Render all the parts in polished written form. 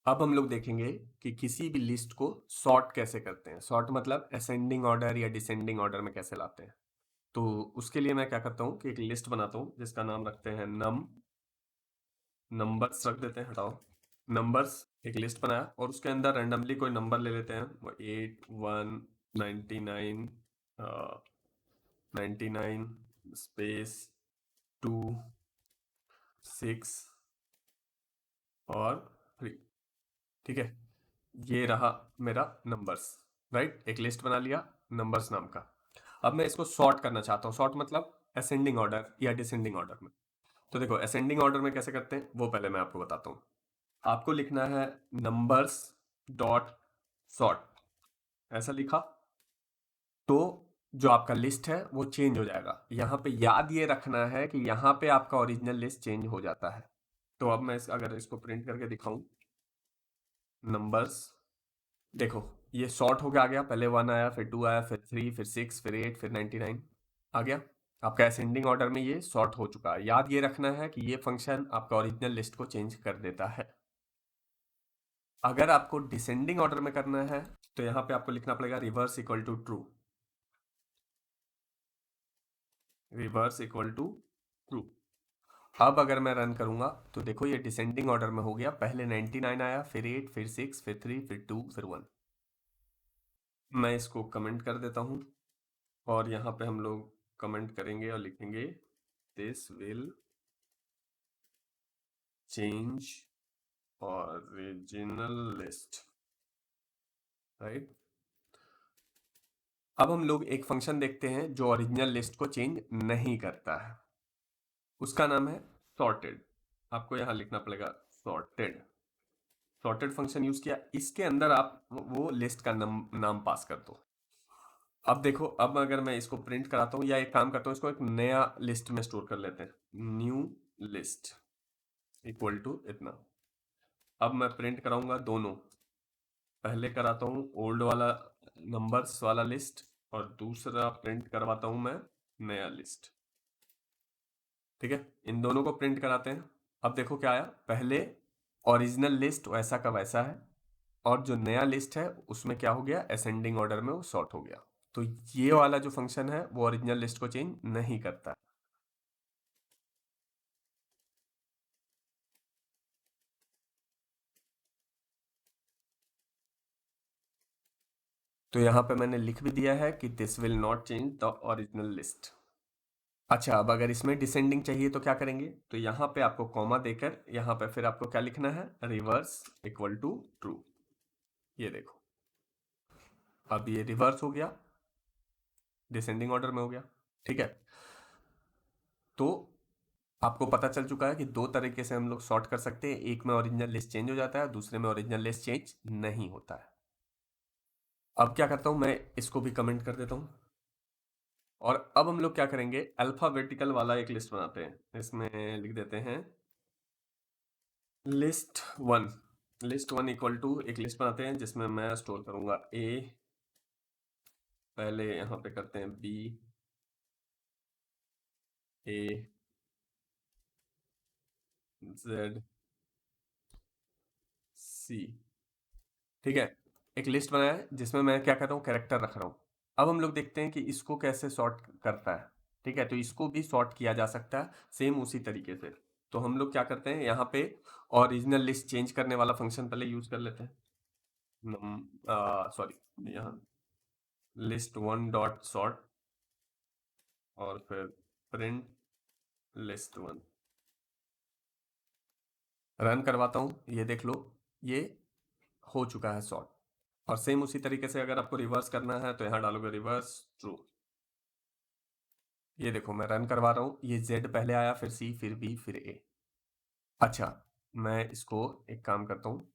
अब हम लोग देखेंगे कि किसी भी लिस्ट को सॉर्ट कैसे करते हैं। सॉर्ट मतलब असेंडिंग ऑर्डर या डिसेंडिंग ऑर्डर में कैसे लाते हैं। तो उसके लिए मैं क्या करता हूँ कि एक लिस्ट बनाता हूँ जिसका नाम रखते हैं नंबर्स रख देते हैं, हटाओ नंबर्स। एक लिस्ट बनाया और उसके अंदर रैंडमली कोई नंबर ले लेते हैं, 8 1 99 99 स्पेस 2 6 और 3। ठीक है, ये रहा मेरा नंबर्स। राइट, एक लिस्ट बना लिया नंबर्स नाम का। अब मैं इसको सॉर्ट करना चाहता हूँ। सॉर्ट मतलब असेंडिंग ऑर्डर या डिसेंडिंग ऑर्डर में। तो देखो असेंडिंग ऑर्डर में कैसे करते हैं वो पहले मैं आपको बताता हूँ। आपको लिखना है नंबर्स डॉट सॉर्ट, ऐसा लिखा तो जो आपका लिस्ट है वो चेंज हो जाएगा। यहाँ पे याद ये रखना है कि यहाँ पे आपका ओरिजिनल लिस्ट चेंज हो जाता है। तो अब मैं अगर इसको प्रिंट करके दिखाऊं, नंबर्स, देखो ये सॉर्ट होके आ गया। पहले 1 आया, फिर 2 आया, फिर 3, फिर 6, फिर 8, फिर 99 आ गया। आपका असेंडिंग ऑर्डर में ये सॉर्ट हो चुका है। याद ये रखना है कि ये फंक्शन आपका ओरिजिनल लिस्ट को चेंज कर देता है। अगर आपको डिसेंडिंग ऑर्डर में करना है तो यहाँ पे आपको लिखना पड़ेगा reverse equal to true. Reverse equal to true. अब अगर मैं रन करूंगा तो देखो ये डिसेंडिंग ऑर्डर में हो गया। पहले 99 आया, फिर 8, फिर 6, फिर 3, फिर 2, फिर 1। मैं इसको कमेंट कर देता हूं और यहाँ पे हम लोग कमेंट करेंगे और लिखेंगे this will change original list. Right, अब हम लोग एक फंक्शन देखते हैं जो ओरिजिनल लिस्ट को चेंज नहीं करता है। उसका नाम है सॉर्टेड। आपको यहाँ लिखना पड़ेगा सॉर्टेड। सॉर्टेड फंक्शन यूज किया, इसके अंदर आप वो लिस्ट का नाम पास कर दो। अब देखो, अब अगर मैं इसको प्रिंट कराता हूँ या एक काम करता हूँ, इसको एक नया लिस्ट में स्टोर कर लेते हैं। न्यू लिस्ट इक्वल टू इतना। अब मैं प्रिंट कराऊंगा दोनों। पहले कराता हूँ ओल्ड वाला नंबर्स वाला लिस्ट और दूसरा प्रिंट करवाता हूँ मैं नया लिस्ट। ठीक है, इन दोनों को प्रिंट कराते हैं। अब देखो क्या आया, पहले ओरिजिनल लिस्ट वैसा का वैसा है और जो नया लिस्ट है उसमें क्या हो गया, असेंडिंग ऑर्डर में वो सॉर्ट हो गया। तो ये वाला जो फंक्शन है वो ओरिजिनल लिस्ट को चेंज नहीं करता। तो यहां पे मैंने लिख भी दिया है कि this will not change the original list. अच्छा, अब अगर इसमें डिसेंडिंग चाहिए तो क्या करेंगे, तो यहाँ पे आपको कॉमा देकर यहाँ पे फिर आपको क्या लिखना है, रिवर्स इक्वल टू ट्रू। ये देखो अब ये रिवर्स हो गया, डिसेंडिंग ऑर्डर में हो गया। ठीक है, तो आपको पता चल चुका है कि दो तरीके से हम लोग सॉर्ट कर सकते हैं। एक में ओरिजिनल लिस्ट चेंज हो जाता है, दूसरे में ओरिजिनल लिस्ट चेंज नहीं होता है। अब क्या करता हूं, मैं इसको भी कमेंट कर देता हूं और अब हम लोग क्या करेंगे, अल्फाबेटिकल वाला एक लिस्ट बनाते हैं। इसमें लिख देते हैं list one. List one equal to एक लिस्ट बनाते हैं जिसमें मैं स्टोर करूंगा ए, पहले यहां पे करते हैं बी, ए, जेड, सी। ठीक है, एक लिस्ट बनाया है जिसमें मैं क्या कर रहा हूँ, कैरेक्टर रख रहा हूँ। अब हम लोग देखते हैं कि इसको कैसे सॉर्ट करता है। ठीक है, तो इसको भी सॉर्ट किया जा सकता है सेम उसी तरीके से। तो हम लोग क्या करते हैं, यहाँ पे ओरिजिनल लिस्ट चेंज करने वाला फंक्शन पहले यूज कर लेते हैं। सॉरी, यहाँ लिस्ट वन डॉट सॉर्ट और फिर प्रिंट लिस्ट वन। रन करवाता हूँ, ये देख लो ये हो चुका है सॉर्ट। और सेम उसी तरीके से अगर आपको रिवर्स करना है तो यहाँ डालोगे रिवर्स ट्रू। ये देखो मैं रन करवा रहा हूँ, ये Z पहले आया, फिर C, फिर B, फिर A। अच्छा, मैं इसको एक काम करता हूँ,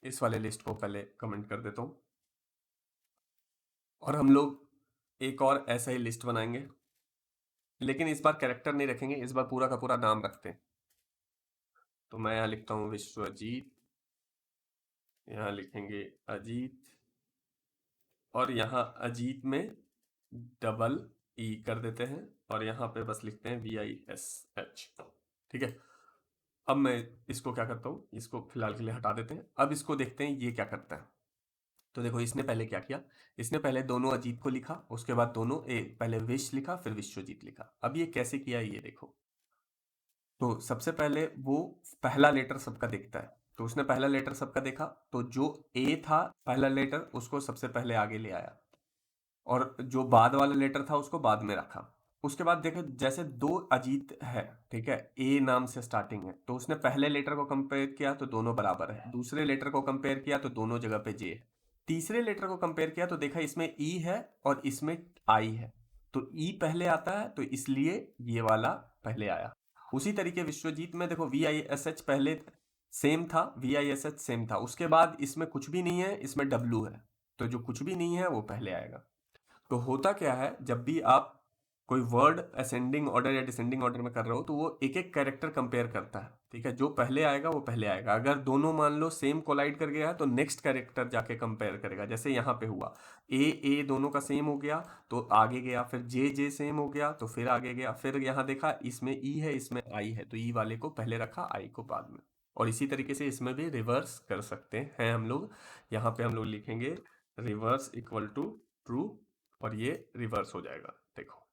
इस वाले लिस्ट को पहले कमेंट कर देता हूँ और हम लोग एक और ऐसा ही लिस्ट बनाएंगे, लेकिन इस बार कैरेक्टर नहीं रखेंगे, इस बार पूरा का पूरा नाम रखते हैं। तो मैं यहाँ लिखता हूँ विश्वजीत, यहाँ लिखेंगे अजीत और यहाँ अजीत में डबल ई कर देते हैं और यहाँ पे बस लिखते हैं VISH। ठीक है, अब मैं इसको क्या करता हूँ, इसको फिलहाल के लिए हटा देते हैं। अब इसको देखते हैं ये क्या करता है। तो देखो इसने पहले क्या किया, इसने पहले दोनों अजीत को लिखा, उसके बाद दोनों पहले विश लिखा, फिर विश्वजीत लिखा। अब ये कैसे किया ये देखो। तो सबसे पहले वो पहला लेटर सबका देखता है, तो उसने पहला लेटर सबका देखा, तो जो ए था पहला लेटर उसको सबसे पहले आगे ले आया, और जो बाद वाला लेटर था उसको बाद में रखा। उसके बाद देखो जैसे दो अजीत है, ठीक है, ए नाम से स्टार्टिंग है, तो उसने पहले लेटर को कंपेयर किया तो दोनों बराबर है, दूसरे लेटर को कंपेयर किया तो दोनों जगह पे जे है, तीसरे लेटर को कंपेयर किया तो देखा इसमें ई है और इसमें आई है, तो ई पहले आता है तो इसलिए ये वाला पहले आया। उसी तरीके विश्वजीत में देखो वी आई एस एच पहले सेम था, V I S H same था, उसके बाद इसमें कुछ भी नहीं है, इसमें डब्लू है, तो जो कुछ भी नहीं है वो पहले आएगा। तो होता क्या है, जब भी आप कोई वर्ड असेंडिंग ऑर्डर या डिसेंडिंग ऑर्डर में कर रहे हो तो वो एक एक कैरेक्टर कंपेयर करता है, ठीक है, जो पहले आएगा वो पहले आएगा। अगर दोनों मान लो सेम कोलाइड कर गया है तो नेक्स्ट कैरेक्टर जाके कंपेयर करेगा, जैसे यहाँ पे हुआ ए दोनों का सेम हो गया तो आगे गया, फिर जे सेम हो गया तो फिर आगे गया, फिर यहाँ देखा इसमें ई है इसमें आई है, तो ई वाले को पहले रखा आई को बाद में। और इसी तरीके से इसमें भी रिवर्स कर सकते हैं हम लोग। यहाँ पे हम लोग लिखेंगे रिवर्स इक्वल टू ट्रू, और ये रिवर्स हो जाएगा, देखो।